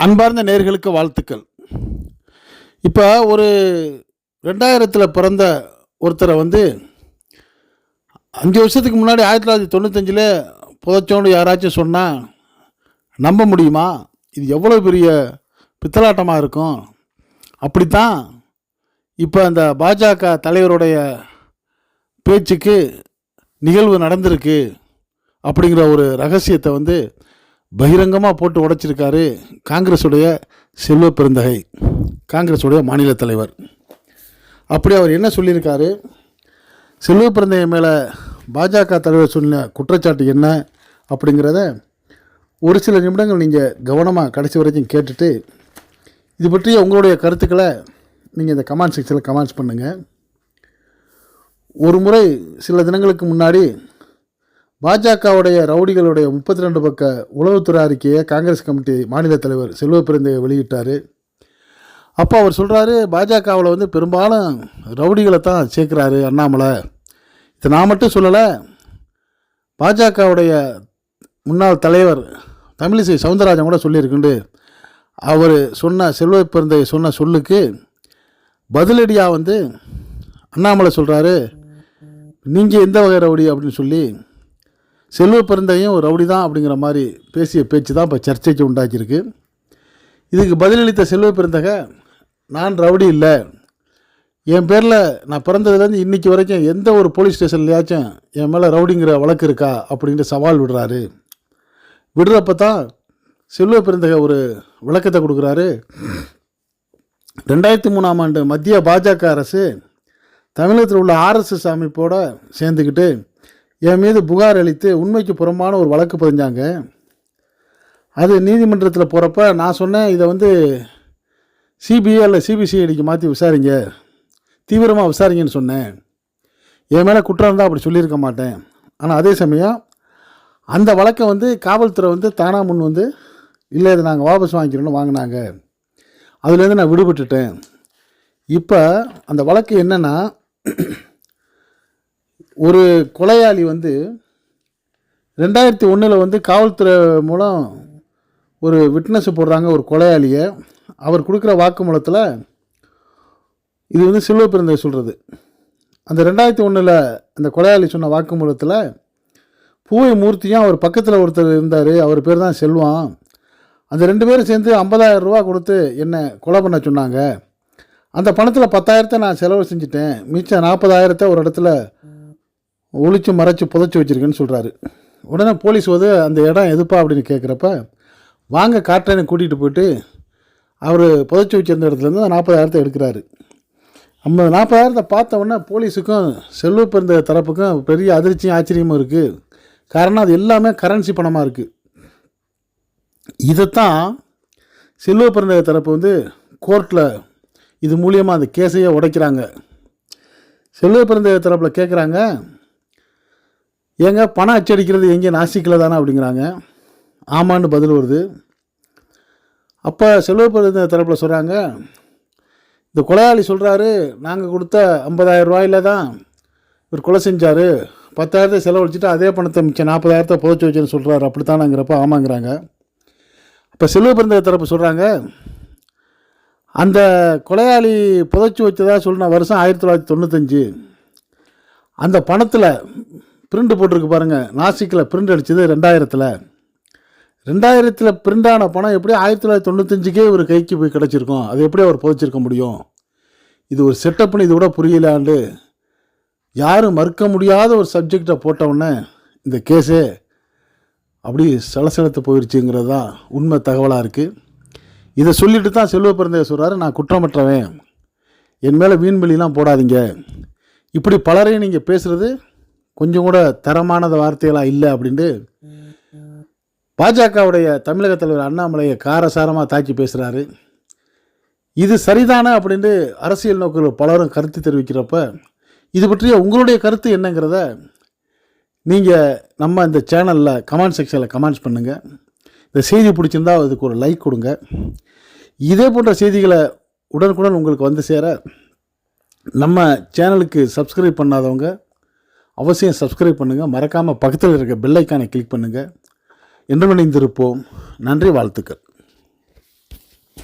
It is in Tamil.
அன்பார்ந்த நேயர்களுக்கு வாழ்த்துக்கள். இப்போ ஒரு 2000 பிறந்த ஒருத்தரை 5 வருஷத்துக்கு முன்னாடி 1995 புதைச்சோன்னு யாராச்சும் சொன்னால் நம்ப முடியுமா? இது எவ்வளோ பெரிய பித்தலாட்டமாக இருக்கும். அப்படித்தான் இப்போ அந்த பாஜக தலைவருடைய பேச்சுக்கு நிகழ்வு நடந்திருக்கு அப்படிங்கிற ஒரு ரகசியத்தை பகிரங்கமாக போட்டு உடைச்சிருக்காரு காங்கிரஸுடைய செல்வ பெருந்தகை, காங்கிரஸுடைய மாநில தலைவர். அப்படி அவர் என்ன சொல்லியிருக்காரு, செல்வ பெருந்தகை மேலே பாஜக தலைவர் சொன்ன குற்றச்சாட்டு என்ன அப்படிங்கிறத ஒரு சில நிமிடங்கள் நீங்கள் கவனமாக கடைசி வரைக்கும் கேட்டுட்டு இது பற்றிய உங்களுடைய கருத்துக்களை நீங்கள் இந்த கமெண்ட் செக்ஷனில் கமெண்ட்ஸ் பண்ணுங்கள். ஒரு முறை சில தினங்களுக்கு முன்னாடி பாஜகவுடைய ரவுடிகளுடைய 32 பக்க உளவுத்துறை அறிக்கையை காங்கிரஸ் கமிட்டி மாநில தலைவர் செல்வ பெருந்தகை வெளியிட்டார். அப்போ அவர் சொல்கிறாரு, பாஜகவில் பெரும்பாலும் ரவுடிகளை தான் சேர்க்குறாரு அண்ணாமலை. இதை நான் மட்டும் சொல்லலை, பாஜகவுடைய முன்னாள் தலைவர் தமிழிசை சவுந்தரராஜன் கூட சொல்லியிருக்குண்டு. அவர் சொன்ன செல்வ பெருந்தகை சொன்ன சொல்லுக்கு பதிலடியாக அண்ணாமலை சொல்கிறாரு, நீங்கள் எந்த வகை ரவுடி அப்படின்னு சொல்லி செல்வ பெருந்தகையும் ஒரு ரவுடி தான் அப்படிங்கிற மாதிரி பேசிய பேச்சு தான் இப்போ சர்ச்சைக்கு உண்டாக்கியிருக்கு. இதுக்கு பதிலளித்த செல்வ பெருந்தகை, நான் ரவுடி இல்லை, என் பேரில் நான் பிறந்ததுலேருந்து இன்றைக்கி வரைக்கும் எந்த ஒரு போலீஸ் ஸ்டேஷன்லையாச்சும் என் மேலே ரவுடிங்கிற வழக்கு இருக்கா அப்படின்ட்டு சவால் விடுறாரு. விடுறப்ப தான் செல்வ பெருந்தகை ஒரு விளக்கத்தை கொடுக்குறாரு. 2003ஆம் ஆண்டு மத்திய பாஜக அரசு தமிழகத்தில் உள்ள RSS அமைப்போடு சேர்ந்துக்கிட்டு என் மீது புகார் அளித்து உண்மைக்கு புறம்பான ஒரு வழக்கு பதிஞ்சாங்க. அது நீதிமன்றத்தில் போகிறப்ப நான் சொன்னேன், இதை சிபிஐ இல்லை சிபிசிஐடிக்கு மாற்றி விசாரிங்க, தீவிரமாக விசாரிங்கன்னு சொன்னேன். என் மேலே குற்றம் இருந்தால் அப்படி சொல்லியிருக்க மாட்டேன். ஆனால் அதே சமயம் அந்த வழக்கை காவல்துறை தானாக முன் இல்லை இதை நாங்கள் வாபஸ் வாங்கிக்கிறோன்னு வாங்கினாங்க. அதுலேருந்து நான் விடுபட்டுட்டேன். இப்போ அந்த வழக்கு என்னென்னா, ஒரு கொலையாளி 2001 காவல்துறை மூலம் ஒரு விட்னஸ் போடுறாங்க ஒரு கொலையாளியை. அவர் கொடுக்குற வாக்குமூலத்தில் இது செல்வ பெருந்தகை சொல்கிறது. அந்த 2001 அந்த கொலையாளி சொன்ன வாக்குமூலத்தில் பூவை மூர்த்தியும் அவர் பக்கத்தில் ஒருத்தர் இருந்தார், அவர் பேர் தான் செல்வம். அந்த 2 பேரும் சேர்ந்து 50,000 ரூபா கொடுத்து என்னை கொலை பண்ண சொன்னாங்க. அந்த பணத்தில் 10,000 நான் செலவு செஞ்சுட்டேன், மிச்சம் 40,000 ஒரு இடத்துல ஒழிச்சு மறைச்சி புதைச்சி வச்சுருக்கேன்னு சொல்கிறாரு. உடனே போலீஸ் அந்த இடம் எதுப்பா அப்படின்னு கேட்குறப்ப, வாங்க காட்டுறேன்னு கூட்டிகிட்டு போயிட்டு அவர் புதைச்சி வச்சிருந்த இடத்துலேருந்து 40,000 எடுக்கிறாரு. அந்த 40,000 பார்த்த உடனே போலீஸுக்கும் செல்வ பெருந்தகை தரப்புக்கும் பெரிய அதிர்ச்சியும் ஆச்சரியமும் இருக்குது. காரணம் அது எல்லாமே கரன்சி பணமாக இருக்குது. இதைத்தான் செல்வ பெருந்தகை தரப்பு கோர்ட்டில் இது மூலியமாக அந்த கேஸையே உடைக்கிறாங்க. செல்வ பெருந்தகை தரப்பில் கேட்குறாங்க, ஏங்க பணம் அச்சடிக்கிறது எங்கே நாசிக்கில் தானே அப்படிங்கிறாங்க. ஆமான்னு பதில் வருது. அப்போ செல்வ பெருந்தகை தரப்பில் சொல்கிறாங்க, இந்த கொலையாளி சொல்கிறாரு, நாங்கள் கொடுத்த 50,000 ரூபாயில் தான் இவர் கொலை செஞ்சார், 10,000 செலவழிச்சிட்டு அதே பணத்தை மிச்சம் 40,000 புதைச்சி வச்சுன்னு சொல்கிறாரு, அப்படித்தானாங்கிறப்ப ஆமாங்கிறாங்க. இப்போ செல்வ பெருந்தகை தரப்பு சொல்கிறாங்க, அந்த கொலையாளி புதைச்சி வச்சதாக சொன்ன வருஷம் 1995. அந்த பணத்தில் பிரிண்ட் போட்டிருக்கு பாருங்கள், நாசிக்கில் பிரிண்ட் அடித்தது 2000 பிரிண்டான பணம் எப்படி 1995 ஒரு கைக்கு போய் கிடச்சிருக்கோம், அது எப்படி அவர் புதைச்சிருக்க முடியும்? இது ஒரு செட்டப்னு இது கூட புரியலாண்டு யாரும் மறுக்க முடியாத ஒரு சப்ஜெக்டை போட்டவுடனே இந்த கேஸே அப்படி சலசலத்து போயிடுச்சுங்கிறது தான் உண்மை தகவலாக இருக்குது. இதை சொல்லிட்டு தான் செல்வ பெருந்தகை சொல்கிறாரு, நான் குற்றமற்றவன், என் மேலே வீண்வெளிலாம் போடாதீங்க. இப்படி பலரையும் நீங்கள் பேசுகிறது கொஞ்சம் கூட தரமானத வார்த்தைகளாக இல்லை அப்படின்ட்டு பாஜகவுடைய தமிழக தலைவர் அண்ணாமலையை காரசாரமாக தாக்கி பேசுகிறாரு. இது சரிதானே அப்படின்ட்டு அரசியல் நோக்கில் பலரும் கருத்து தெரிவிக்கிறப்ப இது பற்றிய உங்களுடைய கருத்து என்னங்கிறத நீங்கள் நம்ம இந்த சேனலில் கமெண்ட் செக்ஷனில் கமெண்ட்ஸ் பண்ணுங்கள். இந்த செய்தி பிடிச்சிருந்தால் அதுக்கு ஒரு லைக் கொடுங்க. இதே போன்ற செய்திகளை உடனுக்குடன் உங்களுக்கு சேர நம்ம சேனலுக்கு சப்ஸ்கிரைப் பண்ணாதவங்க அவசியம் சப்ஸ்கிரைப் பண்ணுங்கள். மறக்காமல் பக்கத்தில் இருக்க பெல் ஐக்கானை கிளிக் பண்ணுங்கள். என்று இணைந்திருப்போம். நன்றி, வாழ்த்துக்கள்.